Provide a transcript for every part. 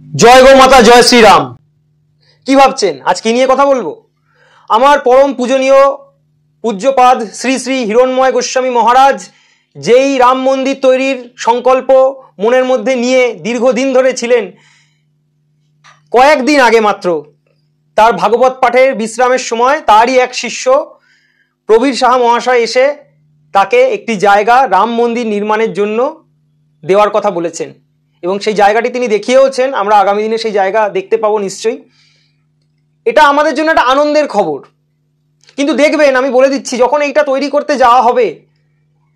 জয় গো মাতা, জয় শ্রীরাম। কি ভাবছেন আজ কি নিয়ে কথা বলবো? আমার পরম পূজনীয় পূজ্যপাদ শ্রী শ্রী হিরণ্ময় গোস্বামী মহারাজ যেই রাম মন্দির তৈরির সংকল্প মনের মধ্যে নিয়ে দীর্ঘদিন ধরে ছিলেন, কয়েকদিন আগে মাত্র তার ভাগবত পাঠের বিশ্রামের সময় তারই এক শিষ্য প্রবীর সাহা মহাশয় এসে তাকে একটি জায়গা রাম মন্দির নির্মাণের জন্য দেওয়ার কথা বলেছেন এবং সেই জায়গাটি তিনি দেখিয়েওছেন। আমরা আগামী দিনে সেই জায়গা দেখতে পাবো নিশ্চয়ই। এটা আমাদের জন্য একটা আনন্দের খবর, কিন্তু দেখবেন আমি বলে দিচ্ছি, যখন এইটা তৈরি করতে যাওয়া হবে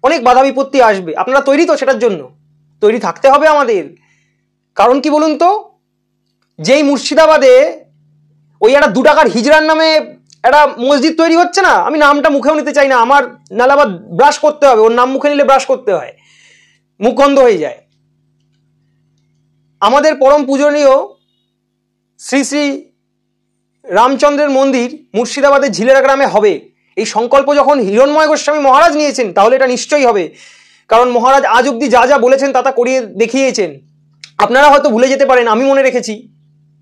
অনেক বাধা বিপত্তি আসবে। আপনারা তৈরি তো? সেটার জন্য তৈরি থাকতে হবে আমাদের। কারণ কি বলুন তো, যেই মুর্শিদাবাদে ওই একটা 2 টাকার হিজড়ার নামে একটা মসজিদ তৈরি হচ্ছে না, আমি নামটা মুখেও নিতে চাই না, আমার নাহলে আবার ব্রাশ করতে হবে, ওর নাম মুখে নিলে ব্রাশ করতে হয়, মুখ গন্ধ হয়ে যায়। আমাদের পরম পূজনীয় শ্রী শ্রী রামচন্দ্রের মন্দির মুর্শিদাবাদের ঝিলেরা গ্রামে হবে, এই সংকল্প যখন হিরণ্ময় গোস্বামী মহারাজ নিয়েছেন তাহলে এটা নিশ্চয়ই হবে। কারণ মহারাজ আজ অব্দি যা যা বলেছেন তা করিয়ে দেখিয়েছেন। আপনারা হয়তো ভুলে যেতে পারেন, আমি মনে রেখেছি,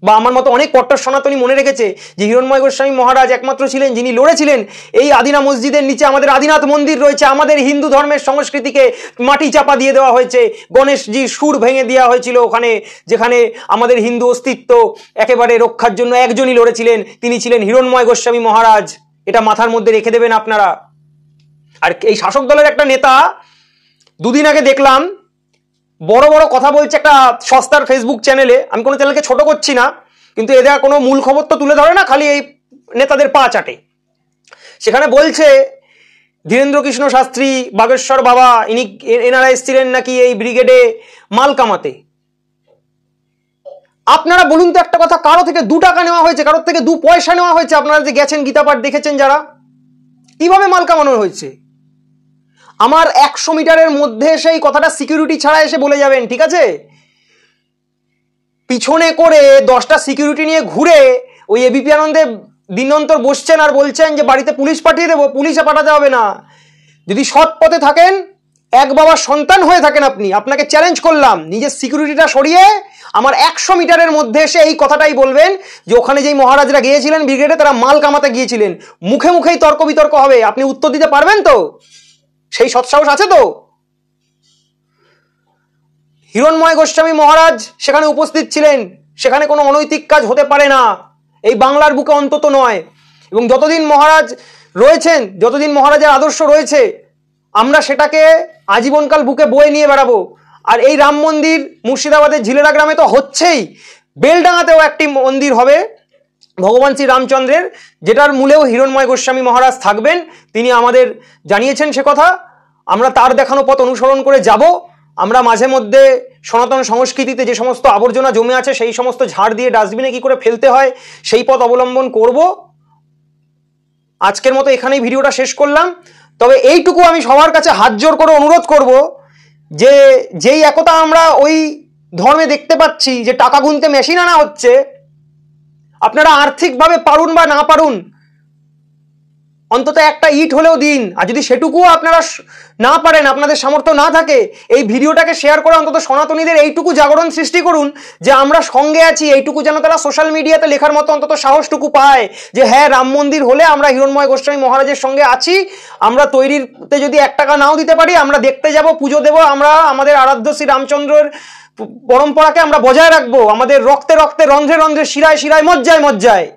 বা আমার মতো অনেক কট্টর সনাতনী মনে রেখেছে যে হিরণ্ময় গোস্বামী মহারাজ একমাত্র ছিলেন যিনি লড়েছিলেন এই আদিনা মসজিদের নিচে আমাদের আদিনাথ মন্দির রয়েছে, আমাদের হিন্দু ধর্মের সংস্কৃতিকে মাটি চাপা দিয়ে দেওয়া হয়েছে, গণেশজির সুর ভেঙে দেওয়া হয়েছিল ওখানে, যেখানে আমাদের হিন্দু অস্তিত্ব একেবারে রক্ষার জন্য একজনই লড়েছিলেন, তিনি ছিলেন হিরণ্ময় গোস্বামী মহারাজ। এটা মাথার মধ্যে রেখে দেবেন আপনারা। আর এই শাসক দলের একটা নেতা দুদিন আগে দেখলাম বড় বড় কথা বলছে একটা সস্তার ফেসবুক চ্যানেলে। আমি কোনো চ্যানেলকে ছোট করছি না, কিন্তু এদের কোনো মূল খবর তো তুলে ধরে না, খালি এই নেতাদের পা চাটে। সেখানে বলছে ধীরেন্দ্র কৃষ্ণ শাস্ত্রী, বাগেশ্বর বাবা, এনারা এসেছিলেন নাকি এই ব্রিগেডে মাল কামাতে। আপনারা বলুন তো একটা কথা, কারো থেকে 2 টাকা নেওয়া হয়েছে, কারোর থেকে 2 পয়সা নেওয়া হয়েছে? আপনারা যে গেছেন গীতা পাঠ দেখেছেন যারা, কিভাবে মাল কামানো হয়েছে? আমার 100 মিটারের মধ্যে সেই কথাটা সিকিউরিটি ছাড়া এসে বলে যাবেন, ঠিক আছে? পিছনে করে 10টা সিকিউরিটি নিয়ে ঘুরে ওই এবিপি আনন্দে দিনন্তর বসছেন আর বলছেন যে বাড়িতে পুলিশ পাঠিয়ে দেবো। পুলিশে পাঠাতে হবে না। যদি সৎ পথে থাকেন, এক বাবার সন্তান হয়ে থাকেন আপনি, আপনাকে চ্যালেঞ্জ করলাম, নিজের সিকিউরিটিটা সরিয়ে আমার 100 মিটারের মধ্যে এসে এই কথাটাই বলবেন যে ওখানে যেই মহারাজরা গিয়েছিলেন ব্রিগেডে তারা মাল কামাতে গিয়েছিলেন। মুখে মুখেই তর্ক বিতর্ক হবে, আপনি উত্তর দিতে পারবেন তো? সেই সৎসাহস আছে তো? হিরণ্ময় গোস্বামী মহারাজ সেখানে উপস্থিত ছিলেন, সেখানে কোনো অনৈতিক কাজ হতে পারে না, এই বাংলার বুকে অন্তত নয়। এবং যতদিন মহারাজ রয়েছেন, যতদিন মহারাজের আদর্শ রয়েছে, আমরা সেটাকে আজীবনকাল বুকে বয়ে নিয়ে বেড়াবো। আর এই রাম মন্দির মুর্শিদাবাদের ঝিলেরা গ্রামে তো হচ্ছেই, বেলডাঙাতেও একটি মন্দির হবে ভগবান শ্রী রামচন্দ্রের, যেটার মূলেও হিরণ্ময় গোস্বামী মহারাজ থাকবেন। তিনি আমাদের জানিয়েছেন সে কথা, আমরা তার দেখানো পথ অনুসরণ করে যাব। আমরা মাঝে মধ্যে সনাতন সংস্কৃতিতে যে সমস্ত আবর্জনা জমে আছে সেই সমস্ত ঝাড় দিয়ে ডাস্টবিনে কি করে ফেলতে হয় সেই পথ অবলম্বন করব। আজকের মতো এখানেই ভিডিওটা শেষ করলাম। তবে এইটুকু আমি সবার কাছে হাত জোর করে অনুরোধ করব যে যেই একতা আমরা ওই ধর্মে দেখতে পাচ্ছি, যে টাকা গুনতে মেশিন আনা হচ্ছে, আপনারা আর্থিকভাবে পারুন বা না পারুন অন্তত একটা ইট হলেও দিন। আর যদি সেটুকুও আপনারা না পারেন, আপনাদের সামর্থ্য না থাকে, এই ভিডিওটাকে শেয়ার করে অন্তত সনাতনীদের এইটুকু জাগরণ সৃষ্টি করুন যে আমরা সঙ্গে আছি। এইটুকু যেন তারা সোশ্যাল মিডিয়াতে লেখার মতো অন্তত সাহসটুকু পায় যে হ্যাঁ, রাম মন্দির হলে আমরা হিরণ্ময় গোস্বামী মহারাজের সঙ্গে আছি। আমরা তৈরিতে যদি 1 টাকা নাও দিতে পারি, আমরা দেখতে যাব, পুজো দেব, আমরা আমাদের আরাধ্য শ্রী রামচন্দ্রের পরম্পরাকে আমরা বজায় রাখবো। আমাদের রক্তে রক্তে, রন্ধ্রে রন্ধ্রে, শিরায় শিরায়, মজ্জায় মজ্জায়।